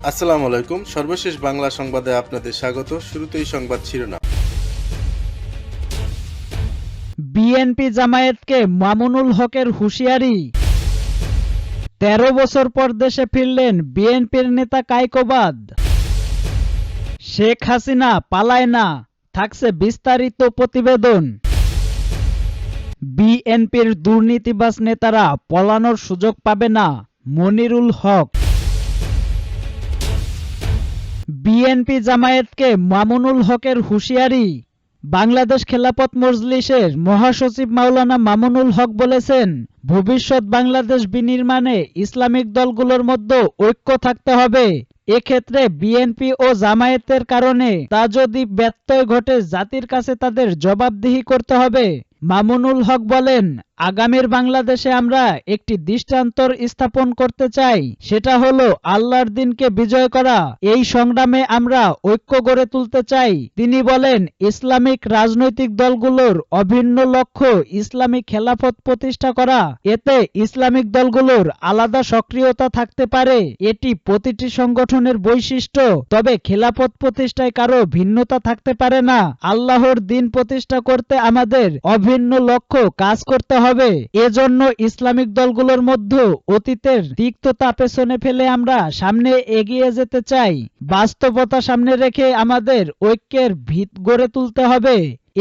আসসালামু আলাইকুম। সর্বশেষ বাংলা সংবাদে আপনাদের স্বাগত। শুরুতেই সংবাদ শিরোনাম। বিএনপি জামায়াতকে মামুনুল হকের হুঁশিয়ারি। ১৩ বছর পর দেশে ফিরলেন বিএনপির নেতা কায়কোবাদ। শেখ হাসিনা পালায় না, থাকছে বিস্তারিত প্রতিবেদন। বিএনপির দুর্নীতিবাজ নেতারা পলানোর সুযোগ পাবে না, মনিরুল হক। বিএনপি জামায়াতকে মামুনুল হকের হুঁশিয়ারি। বাংলাদেশ খেলাফত মজলিসের মহাসচিব মাওলানা মামুনুল হক বলেছেন, ভবিষ্যৎ বাংলাদেশ বিনির্মাণে ইসলামিক দলগুলোর মধ্যে ঐক্য থাকতে হবে। এক্ষেত্রে বিএনপি ও জামায়াতের কারণে তা যদি ব্যত্যয় ঘটে, জাতির কাছে তাদের জবাবদিহি করতে হবে। মামুনুল হক বলেন, আগামীর বাংলাদেশে আমরা একটি দৃষ্টান্তর স্থাপন করতে চাই, সেটা হলো আল্লাহর দ্বীনকে বিজয় করা। এই সংগ্রামে আমরা ঐক্য গড়ে তুলতে চাই। তিনি বলেন, ইসলামিক রাজনৈতিক দলগুলোর অভিন্ন লক্ষ্য ইসলামিক খেলাফত প্রতিষ্ঠা করা। এতে ইসলামিক দলগুলোর আলাদা সক্রিয়তা থাকতে পারে, এটি প্রতিটি সংগঠনের বৈশিষ্ট্য। তবে খেলাফত প্রতিষ্ঠায় কারো ভিন্নতা থাকতে পারে না। আল্লাহর দ্বীন প্রতিষ্ঠা করতে আমাদের অভিন্ন লক্ষ্য কাজ করতে হবে। এজন্য ইসলামিক দলগুলোর মধ্যে অতীতের তিক্ততা পেছনে ফেলে আমরা সামনে এগিয়ে যেতে চাই। বাস্তবতা সামনে রেখে আমাদের ঐক্যের ভিত গড়ে তুলতে হবে।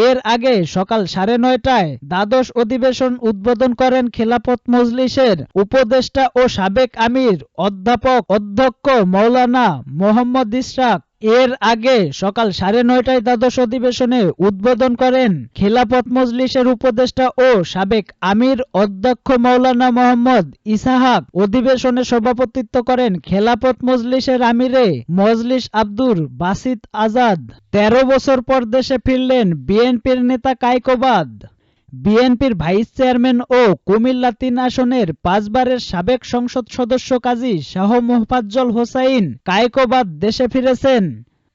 এর আগে সকাল 9:30টায় দ্বাদশ অধিবেশন উদ্বোধন করেন খেলাফত মজলিসের উপদেষ্টা ও সাবেক আমির অধ্যক্ষ মাওলানা মোহাম্মদ ইসহাক। এর আগে সকাল 9:30টায় দ্বাদশ অধিবেশনে উদ্বোধন করেন খেলাফত মজলিসের উপদেষ্টা ও সাবেক আমির অধ্যক্ষ মাওলানা মোহাম্মদ ইসহাক। অধিবেশনে সভাপতিত্ব করেন খেলাফত মজলিসের আমিরে মজলিস আব্দুর বাসিত আজাদ। ১৩ বছর পর দেশে ফিরলেন বিএনপির নেতা কায়কোবাদ। বিএনপির ভাইস চেয়ারম্যান ও কুমিল্লা ৩ আসনের ৫ বারের সাবেক সংসদ সদস্য কাজী শাহ মোফাজ্জল হোসাইন কায়কোবাদ দেশে ফিরেছেন।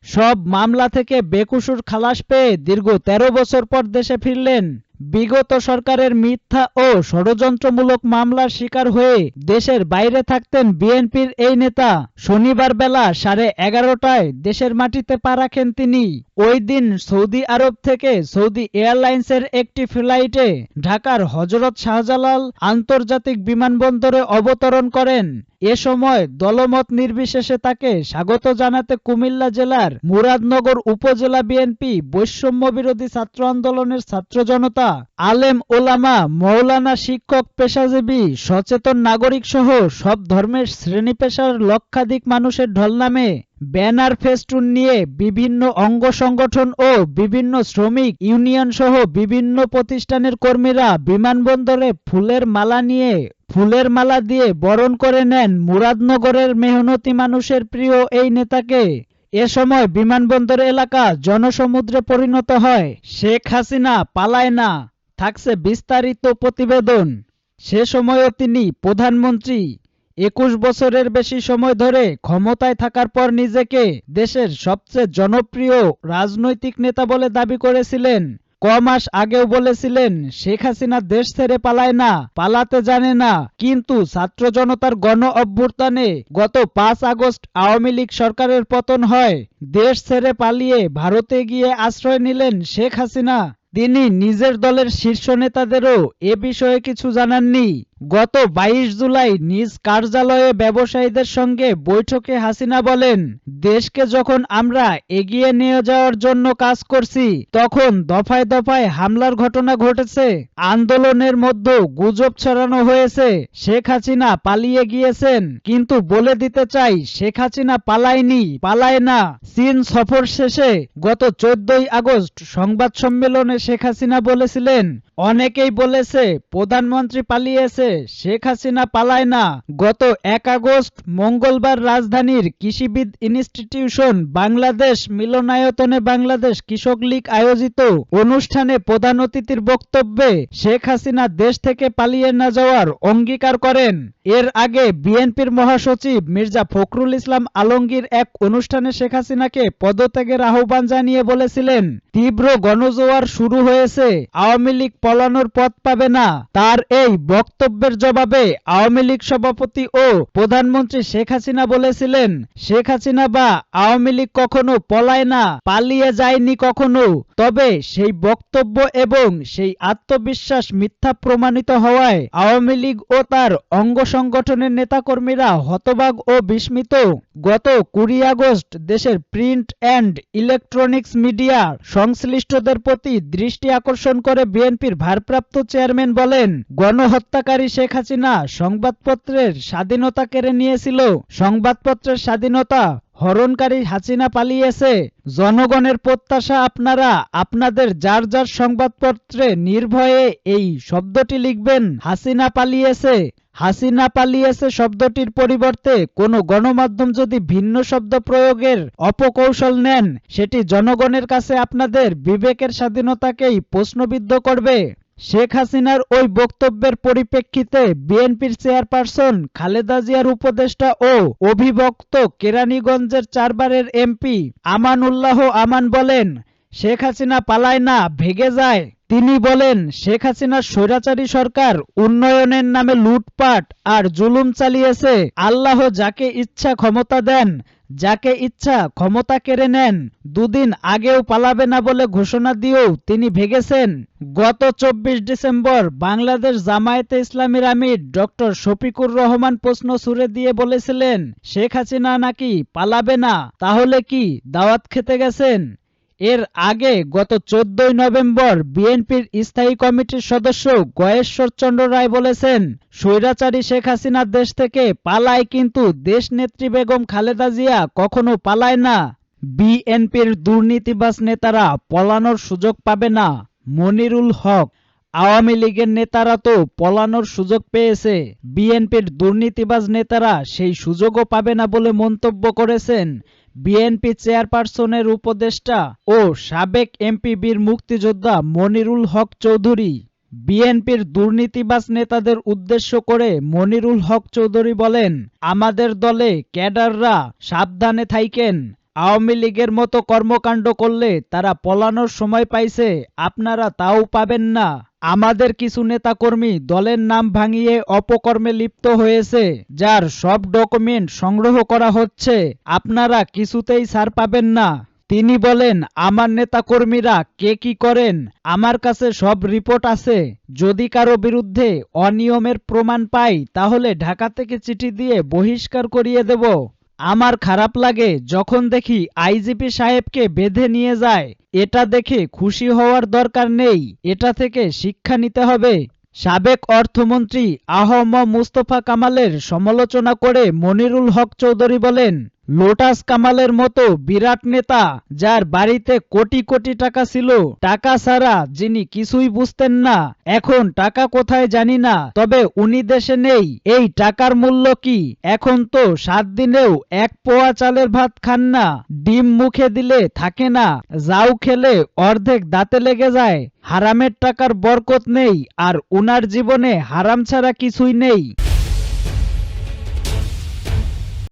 সব মামলা থেকে বেকসুর খালাস পেয়ে দীর্ঘ ১৩ বছর পর দেশে ফিরলেন। বিগত সরকারের মিথ্যা ও ষড়যন্ত্রমূলক মামলার শিকার হয়ে দেশের বাইরে থাকতেন বিএনপির এই নেতা। শনিবার বেলা 11:30টায় দেশের মাটিতে পা রাখেন তিনি। ওই দিন সৌদি আরব থেকে সৌদি এয়ারলাইন্সের একটি ফ্লাইটে ঢাকার হযরত শাহজালাল আন্তর্জাতিক বিমানবন্দরে অবতরণ করেন। এ সময় দলমত নির্বিশেষে তাকে স্বাগত জানাতে কুমিল্লা জেলার মুরাদনগর উপজেলা বিএনপি, বৈষম্য বিরোধী ছাত্র আন্দোলনের ছাত্র জনতা, আলেম ওলামা, মৌলানা, শিক্ষক, পেশাজীবী, সচেতন নাগরিক সহ সব ধর্মের শ্রেণী পেশার লক্ষাধিক মানুষের ঢল নামে ব্যানার ফেস্টুন নিয়ে বিভিন্ন অঙ্গ সংগঠন ও বিভিন্ন শ্রমিক ইউনিয়ন সহ বিভিন্ন প্রতিষ্ঠানের কর্মীরা বিমানবন্দরে ফুলের মালা দিয়ে বরণ করে নেন মুরাদনগরের মেহনতি মানুষের প্রিয় এই নেতাকে। এ সময় বিমানবন্দর এলাকা জনসমুদ্রে পরিণত হয়। শেখ হাসিনা পালায় না, থাকছে বিস্তারিত প্রতিবেদন। সে সময়ও তিনি প্রধানমন্ত্রী। ২১ বছরের বেশি সময় ধরে ক্ষমতায় থাকার পর নিজেকে দেশের সবচেয়ে জনপ্রিয় রাজনৈতিক নেতা বলে দাবি করেছিলেন। কমাস আগেও বলেছিলেন, শেখ হাসিনা দেশ ছেড়ে পালায় না, পালাতে জানে না। কিন্তু ছাত্র জনতার গণ অভ্যুত্থানে গত ৫ আগস্ট আওয়ামী লীগ সরকারের পতন হয়। দেশ ছেড়ে পালিয়ে ভারতে গিয়ে আশ্রয় নিলেন শেখ হাসিনা। তিনি নিজের দলের শীর্ষ নেতাদেরও এ বিষয়ে কিছু জানাননি। গত ২২ জুলাই নিজ কার্যালয়ে ব্যবসায়ীদের সঙ্গে বৈঠকে হাসিনা বলেন, দেশকে যখন আমরা এগিয়ে নিয়ে যাওয়ার জন্য কাজ করছি, তখন দফায় দফায় হামলার ঘটনা ঘটেছে। আন্দোলনের মধ্যে গুজব ছড়ানো হয়েছে শেখ হাসিনা পালিয়ে গিয়েছেন। কিন্তু বলে দিতে চাই, শেখ হাসিনা পালায় না। চীন সফর শেষে গত ১৪ই আগস্ট সংবাদ সম্মেলনে শেখ হাসিনা বলেছিলেন, অনেকেই বলেছে প্রধানমন্ত্রী পালিয়েছে, শেখ হাসিনা পালায় না। গত ১ আগস্ট মঙ্গলবার রাজধানীর কৃষিবিদ ইনস্টিটিউশন বাংলাদেশ মিলনায়তনে বাংলাদেশ কৃষক লীগ আয়োজিত অনুষ্ঠানে প্রধান অতিথির বক্তব্যে শেখ হাসিনা দেশ থেকে পালিয়ে না যাওয়ার অঙ্গীকার করেন। এর আগে বিএনপির মহাসচিব মির্জা ফখরুল ইসলাম আলমগীর এক অনুষ্ঠানে শেখ হাসিনাকে পদত্যাগের আহ্বান জানিয়ে বলেছিলেন, তীব্র গণজোয়ার শুরু হয়েছে, আওয়ামী লীগ পলানোর পথ পাবে না। তার এই বক্তব্যের জবাবে আওয়ামী লীগ সভাপতি ও প্রধানমন্ত্রী শেখ হাসিনা বলেছিলেন, শেখ হাসিনা বা আওয়ামী লীগ কখনো পলায় না, পালিয়ে যায়নি কখনো। তবে সেই বক্তব্য এবং সেই আত্মবিশ্বাস মিথ্যা প্রমাণিত হওয়ায় আওয়ামী লীগ ও তার অঙ্গ সংগঠনের নেতাকর্মীরা হতবাক ও বিস্মিত। গত 20 আগস্ট দেশের প্রিন্ট অ্যান্ড ইলেকট্রনিক্স মিডিয়া সংশ্লিষ্টদের প্রতি দৃষ্টি আকর্ষণ করে বিএনপির ভারপ্রাপ্ত চেয়ারম্যান বলেন, গণহত্যাকারী শেখ হাসিনা সংবাদপত্রের স্বাধীনতা কেড়ে নিয়েছিল। সংবাদপত্রের স্বাধীনতা হরণকারী হাসিনা পালিয়েছে। জনগণের প্রত্যাশা আপনারা আপনাদের যার যার সংবাদপত্রে নির্ভয়ে এই শব্দটি লিখবেন, হাসিনা পালিয়েছে। হাসিনা পালিয়েছে শব্দটির পরিবর্তে কোনো গণমাধ্যম যদি ভিন্ন শব্দ প্রয়োগের অপকৌশল নেন, সেটি জনগণের কাছে আপনাদের বিবেকের স্বাধীনতাকেই প্রশ্নবিদ্ধ করবে। শেখ হাসিনার ওই বক্তব্যের পরিপ্রেক্ষিতে বিএনপির চেয়ারপারসন খালেদা জিয়ার উপদেষ্টা ও অভিবক্ত কেরানীগঞ্জের 4 বারের এমপি আমান উল্লাহ আমান বলেন, শেখ হাসিনা পালায় না, ভেগে যায়। তিনি বলেন, শেখ হাসিনার স্বৈরাচারী সরকার উন্নয়নের নামে লুটপাট আর জুলুম চালিয়েছে। আল্লাহ যাকে ইচ্ছা ক্ষমতা দেন, যাকে ইচ্ছা ক্ষমতা কেড়ে নেন। দুদিন আগেও পালাবে না বলে ঘোষণা দিয়েও তিনি ভেগেছেন। গত 24 ডিসেম্বর বাংলাদেশ জামায়াতে ইসলামীর আমির ডক্টর শফিকুর রহমান প্রশ্ন ছুড়ে দিয়ে বলেছিলেন, শেখ হাসিনা নাকি পালাবে না, তাহলে কি দাওয়াত খেতে গেছেন? এর আগে গত 14 নভেম্বর বিএনপির স্থায়ী কমিটির সদস্য গয়েশ্বর চন্দ্র রায় বলেছেন, স্বৈরাচারী শেখ হাসিনা দেশ থেকে পালায়, কিন্তু দেশনেত্রী বেগম খালেদা জিয়া কখনো পালায় না। বিএনপির দুর্নীতিবাজ নেতারা পলানোর সুযোগ পাবে না। মনিরুল হক, আওয়ামী লীগের নেতারা তো পলানোর সুযোগ পেয়েছে, বিএনপির দুর্নীতিবাজ নেতারা সেই সুযোগও পাবে না বলে মন্তব্য করেছেন বিএনপি চেয়ারপারসনের উপদেষ্টা ও সাবেক এমপি বীর মুক্তিযোদ্ধা মনিরুল হক চৌধুরী। বিএনপির দুর্নীতিবাজ নেতাদের উদ্দেশ্য করে মনিরুল হক চৌধুরী বলেন, আমাদের দলে ক্যাডাররা সাবধানে থাইকেন। আওয়ামী লীগের মতো কর্মকাণ্ড করলে তারা পলানোর সময় পাইছে, আপনারা তাও পাবেন না। আমাদের কিছু নেতাকর্মী দলের নাম ভাঙিয়ে অপকর্মে লিপ্ত হয়েছে, যার সব ডকুমেন্ট সংগ্রহ করা হচ্ছে। আপনারা কিছুতেই ছাড় পাবেন না। তিনি বলেন, আমার নেতাকর্মীরা কে কি করেন আমার কাছে সব রিপোর্ট আছে। যদি কারো বিরুদ্ধে অনিয়মের প্রমাণ পাই তাহলে ঢাকা থেকে চিঠি দিয়ে বহিষ্কার করিয়ে দেব। আমার খারাপ লাগে যখন দেখি আইজিপি সাহেবকে বেঁধে নিয়ে যায়। এটা দেখে খুশি হওয়ার দরকার নেই, এটা থেকে শিক্ষা নিতে হবে। সাবেক অর্থমন্ত্রী আহম মুস্তফা কামালের সমালোচনা করে মনিরুল হক চৌধুরী বলেন, লোটাস কামালের মতো বিরাট নেতা, যার বাড়িতে কোটি কোটি টাকা ছিল, টাকা ছাড়া যিনি কিছুই বুঝতেন না, এখন টাকা কোথায় জানি না, তবে উনি দেশে নেই, এই টাকার মূল্য কি? এখন তো 7 দিনেও 1 পোয়া চালের ভাত খান না, ডিম মুখে দিলে থাকে না, যাও খেলে অর্ধেক দাঁতে লেগে যায়। হারামের টাকার বরকত নেই, আর উনার জীবনে হারাম ছাড়া কিছুই নেই।